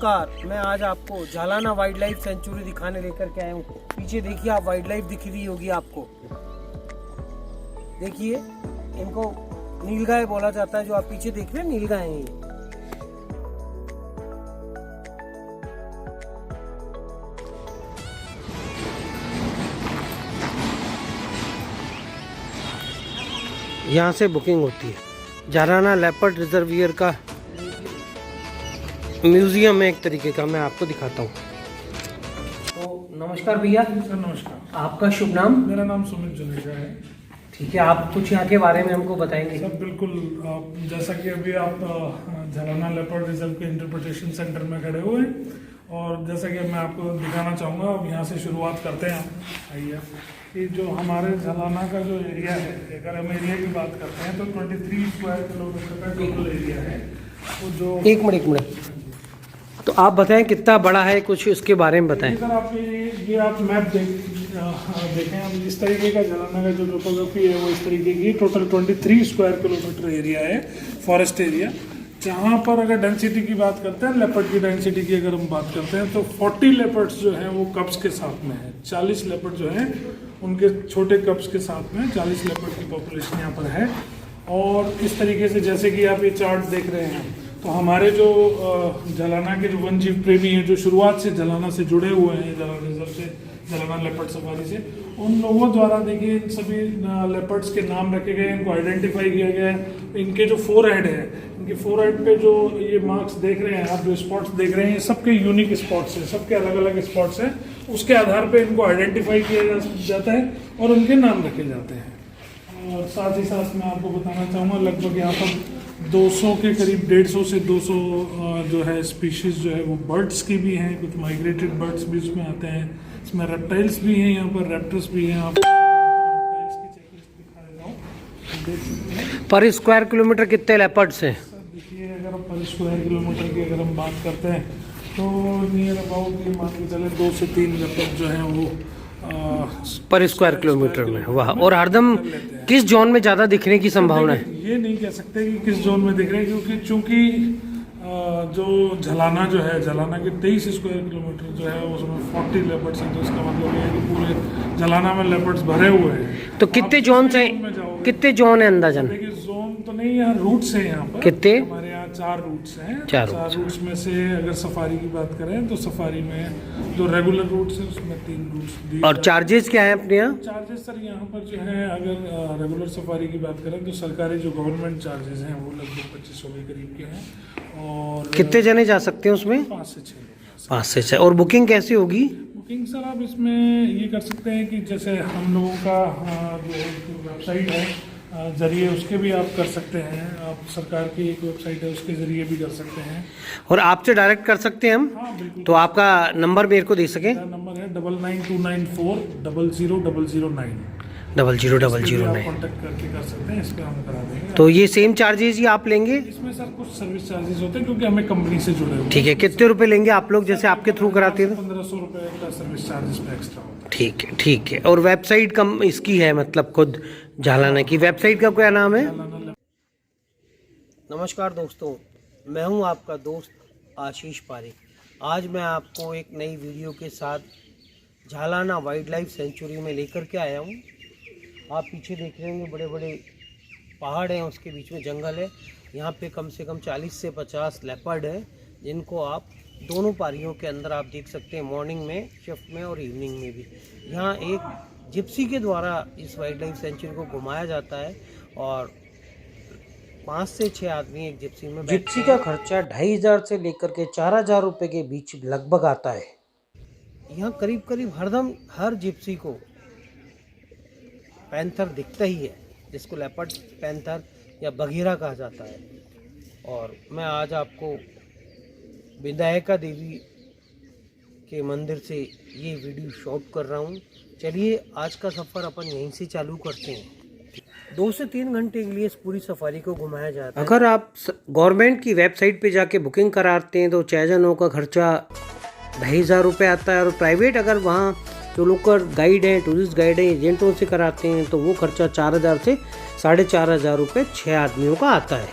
नमस्कार, मैं आज आपको झालाना वाइल्ड लाइफ सेंचुरी दिखाने लेकर के आया हूँ। पीछे देखिए, आप वाइल्ड लाइफ दिख रही होगी आपको। देखिए, इनको नीलगाय बोला जाता है। जो आप पीछे देख रहे हैं, नीलगाय हैं ये। यहाँ से बुकिंग होती है। झालाना लेपर्ड रिजर्वियर का म्यूजियम है एक तरीके का, मैं आपको दिखाता हूँ। तो नमस्कार भैया। सर नमस्कार। आपका शुभ नाम? मेरा नाम सुमित जुनेजा है। ठीक है, आप कुछ यहाँ के बारे में हमको बताएंगे? सर बिल्कुल, जैसा कि अभी आप झालाना लेपर्ड रिजर्व के इंटरप्रिटेशन सेंटर में खड़े हुए हैं, और जैसा कि मैं आपको दिखाना चाहूँगा, अब यहाँ से शुरुआत करते हैं। आइए, कि जो हमारे झालाना का जो एरिया है, अगर हम एरिया की बात करते हैं तो 23 स्क्वायर किलोमीटर का टोटल एरिया है। वो जो एक मिनट, तो आप बताएं कितना बड़ा है, कुछ इसके बारे में बताएं। सर आप ये आप मैप देखें, अब इस तरीके का झालाना का जो टोपोग्राफी है वो इस तरीके की टोटल 23 स्क्वायर किलोमीटर एरिया है, फॉरेस्ट एरिया। जहाँ पर अगर डेंसिटी की बात करते हैं, लेपर्ड की डेंसिटी की अगर हम बात करते हैं, तो 40 लेपर्ड्स जो हैं वो कब्स के साथ में है। 40 लेपर्ड जो हैं उनके छोटे कब्स के साथ में 40 लेपर्ड की पॉपुलेशन यहाँ पर है। और इस तरीके से जैसे कि आप ये चार्ट देख रहे हैं, तो हमारे जो झालाना के जो वन जीव प्रेमी हैं, जो शुरुआत से झालाना से जुड़े हुए हैं, झालाना रिजर्व से, झालाना लेपर्ड सफारी से, उन लोगों द्वारा देखिए इन सभी लेपर्ड्स के नाम रखे गए, इनको आइडेंटिफाई किया गया है। इनके जो फोरहेड है, इनके फोरहेड पे जो ये मार्क्स देख रहे हैं आप, जो स्पॉट्स देख रहे हैं, ये सबके यूनिक स्पॉट्स हैं, सबके अलग अलग स्पॉट्स हैं। उसके आधार पे इनको आइडेंटिफाई किया जाता है और उनके नाम रखे जाते हैं। और साथ ही साथ मैं आपको बताना चाहूँगा, लगभग यहाँ पर 200 के करीब, 150 से 200 जो है स्पीशीज़ जो है वो बर्ड्स की भी हैं। कुछ माइग्रेटेड बर्ड्स भी इसमें आते हैं। इसमें रेप्टाइल्स भी हैं, यहाँ पर रैप्टर्स भी हैं। आप रेप्टाइल्स की चेकलिस्ट दिखा देता हूँ, देख सकते हैं। पर स्क्वायर किलोमीटर कितने लेपर्ड्स हैं? सर देखिए, अगर पर स्क्वायर किलोमीटर की अगर हम बात करते हैं तो नियर अबाउट ये मान के चले 2 से 3 लेपर्ड जो हैं वो पर स्क्वायर किलोमीटर में। वाह। और हरदम किस जोन में ज़्यादा दिखने की संभावना है? ये नहीं कह सकते कि किस जोन में दिख रहे हैं, क्योंकि चूंकि जो झालाना जो है, झालाना के 23 स्क्वायर किलोमीटर जो है उसमें 40 लेपर्ड्स हैं। तो इसका मतलब ये है कि पूरे झालाना में लेपर्ड्स भरे हुए हैं। तो कितने जोन से, कितने जोन है अंदाजन? देखिए, जोन तो नहीं, यहाँ रूट्स हैं। यहाँ पर कितने? हमारे यहाँ 4 रूट्स हैं। 4 रूट्स में से अगर सफारी की बात करें तो सफारी में जो रेगुलर रूट्स हैं उसमें 3 रूट्स। और चार्जेस क्या है अपने यहाँ? चार्जेस सर यहाँ पर जो है, अगर रेगुलर सफारी की बात करें तो सरकारी जो गवर्नमेंट चार्जेस हैं वो लगभग 2500 के करीब के हैं। और कितने जने जा सकते हैं उसमें? 5 से 6 लोग। 5 से 6। और बुकिंग कैसी होगी? बुकिंग सर आप इसमें ये कर सकते हैं कि जैसे हम लोगों का जो वेबसाइट है जरिए, उसके भी आप कर सकते हैं। आप सरकार की एक वेबसाइट है, उसके जरिए भी कर सकते हैं। और आपसे डायरेक्ट कर सकते हैं हम? हाँ बिल्कुल। तो आपका नंबर मेरे को दे सकें? मेरा नंबर है 9929400009। 00009। कॉन्टेक्ट करके कर सकते हैं, इस पर हम करा देंगे। तो ये सेम चार्जेस ही आप लेंगे? इसमें सर कुछ सर्विस चार्जेस होते हैं, क्योंकि हमें कंपनी से जुड़े हुए। ठीक है, कितने रुपए लेंगे आप लोग, जैसे आपके थ्रू कराते हैं? 1500 रुपये का सर्विस चार्जेस पे एक्स्ट्रा होता है। ठीक है, ठीक है। और वेबसाइट कम इसकी है, मतलब खुद झालाना की वेबसाइट का क्या नाम है? नमस्कार दोस्तों, मैं हूं आपका दोस्त आशीष पारिक। आज मैं आपको एक नई वीडियो के साथ झालाना वाइल्ड लाइफ सेंचुरी में लेकर के आया हूं। आप पीछे देख रहे होंगे, बड़े बड़े पहाड़ हैं, उसके बीच में जंगल है। यहाँ पे कम से कम 40 से 50 लेपर्ड है, जिनको आप दोनों पारियों के अंदर आप देख सकते हैं, मॉर्निंग में शिफ्ट में और इवनिंग में भी। यहाँ एक जिप्सी के द्वारा इस वाइल्ड लाइफ सेंचुरी को घुमाया जाता है, और 5 से 6 आदमी एक जिप्सी में। जिप्सी का खर्चा 2500 से लेकर के 4000 रुपये के बीच लगभग आता है। यहाँ करीब करीब हरदम हर जिप्सी को पैंथर दिखता ही है, जिसको लेपर्ड पैंथर या बघीरा कहा जाता है। और मैं आज आपको विनायका देवी के मंदिर से ये वीडियो शूट कर रहा हूँ। चलिए आज का सफ़र अपन यहीं से चालू करते हैं। 2 से 3 घंटे के लिए इस पूरी सफारी को घुमाया जाता है। अगर आप गवर्नमेंट की वेबसाइट पे जाके बुकिंग कराते हैं तो 6 जनों का खर्चा 2500 रुपये आता है। और प्राइवेट अगर वहाँ जो लोकल गाइड हैं, टूरिस्ट गाइड हैं, एजेंटों से कराते हैं तो वो खर्चा 4000 से 4500 रुपये 6 आदमियों का आता है।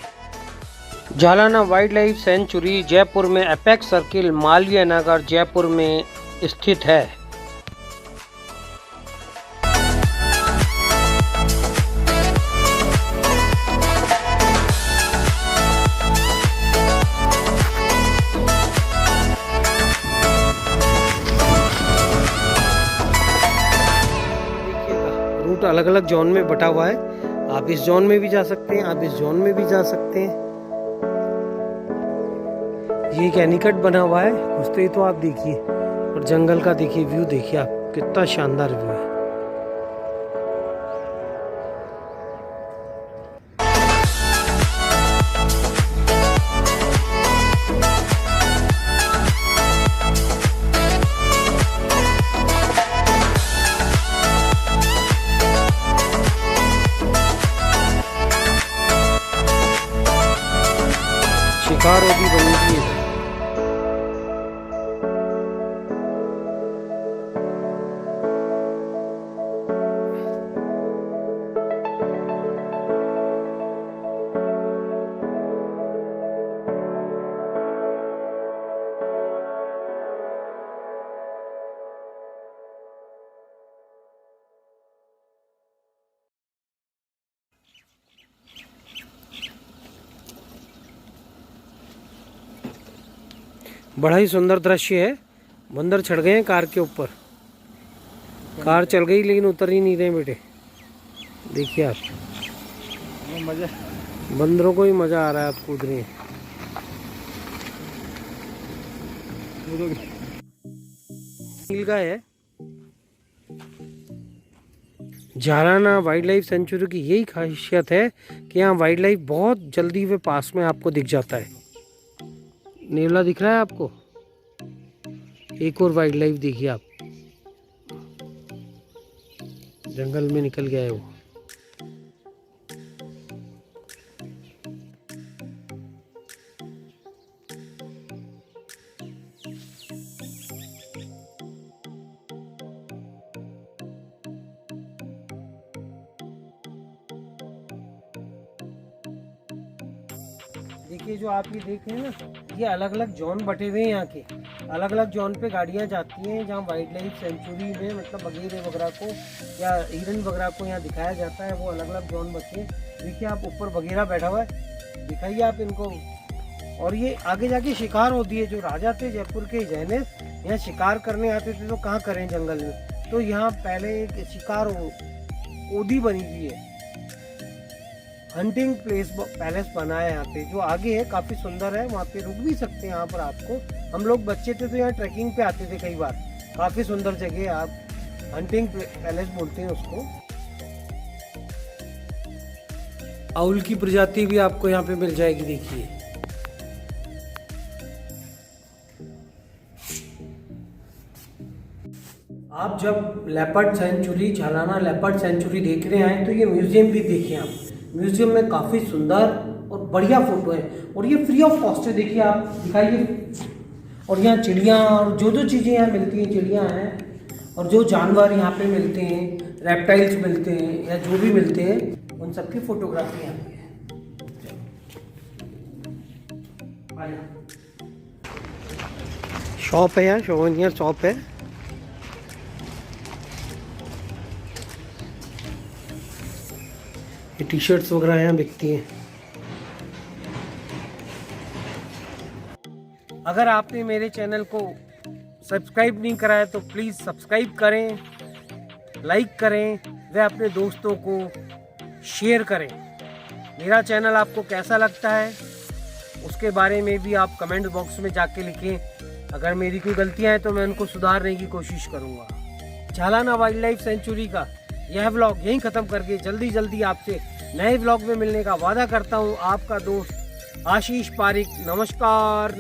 Jhalana wild life sanctuary Jaipur में एपेक्स सर्किल मालवीय नगर जयपुर में स्थित है। रूट अलग अलग जोन में बटा हुआ है। आप इस जोन में भी जा सकते हैं, आप इस जोन में भी जा सकते हैं। ये एक एनीकट बना हुआ है, घुसते ही तो आप देखिए, और जंगल का देखिए व्यू, देखिए आप कितना शानदार व्यू है। शिकार भी बनी हुई है। बड़ा ही सुंदर दृश्य है। बंदर चढ़ गए हैं कार के ऊपर। कार चल गई लेकिन उतर ही नहीं रहे बेटे। देखिए आप, मजा, बंदरों को ही मजा आ रहा है, आप कूद रहे हैं। नीलगाय है। झालाना वाइल्ड लाइफ सेंचुरी की यही खासियत है कि यहाँ वाइल्ड लाइफ बहुत जल्दी वे पास में आपको दिख जाता है। नेवला दिख रहा है आपको? एक और वाइल्ड लाइफ देखिए आप, जंगल में निकल गया है वो। देखिए जो आप ये देख रहे हैं ना, ये अलग अलग जोन बटे हुए हैं यहाँ के। अलग अलग जोन पे गाड़ियाँ जाती हैं जहाँ वाइल्ड लाइफ सेंचुरी में मतलब बगीरे वगैरह को या हिरन वगैरह को यहाँ दिखाया जाता है। वो अलग अलग जोन बचे। देखिए आप, ऊपर बगीरा बैठा हुआ है, दिखाइए आप इनको। और ये आगे जाके शिकार होती है। जो राजा थे जयपुर के जैने, यहाँ शिकार करने आते थे तो कहाँ करें जंगल में, तो यहाँ पहले एक शिकार ओदी बनी हुई है, हंटिंग पैलेस बना है यहाँ पे, जो आगे है, काफी सुंदर है। वहाँ पे रुक भी सकते हैं। यहाँ पर आपको, हम लोग बच्चे थे तो यहाँ ट्रैकिंग पे आते थे कई बार। काफी सुंदर जगह है, आप हंटिंग पैलेस बोलते हैं उसको। आउल की प्रजाति भी आपको यहाँ पे मिल जाएगी। देखिए आप जब leopard sanctuary, Jhalana leopard sanctuary देख रहे हैं तो ये म्यूजियम भी देखिए आप। म्यूजियम में काफ़ी सुंदर और बढ़िया फोटो है, और ये फ्री ऑफ कॉस्ट है। देखिए आप, दिखाइए। और यहाँ चिड़ियाँ और जो जो चीज़ें यहाँ मिलती हैं, चिड़ियाँ हैं और जो जानवर यहाँ पे मिलते हैं, रेप्टाइल्स मिलते हैं या जो भी मिलते हैं, उन सब की फोटोग्राफी यहाँ पे है। शॉप है यहाँ, शोभनिया शॉप है। ये टी शर्ट्स वगैरह यहाँ बिकती हैं। अगर आपने मेरे चैनल को सब्सक्राइब नहीं करा है तो प्लीज़ सब्सक्राइब करें, लाइक करें व अपने दोस्तों को शेयर करें। मेरा चैनल आपको कैसा लगता है उसके बारे में भी आप कमेंट बॉक्स में जाके लिखें। अगर मेरी कोई गलतियां हैं तो मैं उनको सुधारने की कोशिश करूँगा। झालाना वाइल्ड लाइफ सेंचुरी का यह व्लॉग यहीं ख़त्म करके जल्दी आपसे नए व्लॉग में मिलने का वादा करता हूँ। आपका दोस्त आशीष पारिक। नमस्कार।